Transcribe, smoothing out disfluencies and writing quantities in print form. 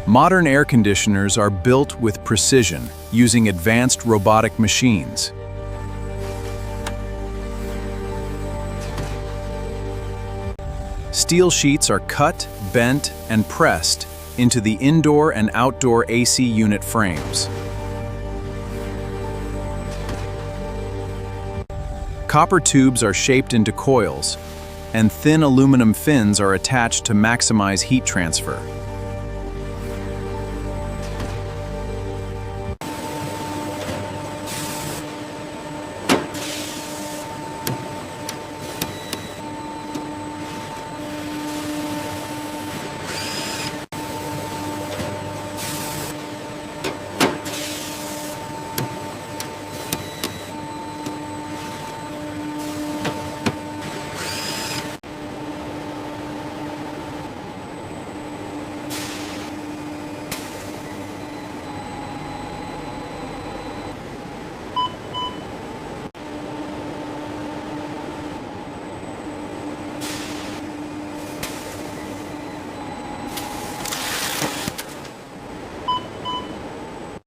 Modern air conditioners are built with precision, using advanced robotic machines. Steel sheets are cut, bent, and pressed into the indoor and outdoor AC unit frames. Copper tubes are shaped into coils, and thin aluminum fins are attached to maximize heat transfer.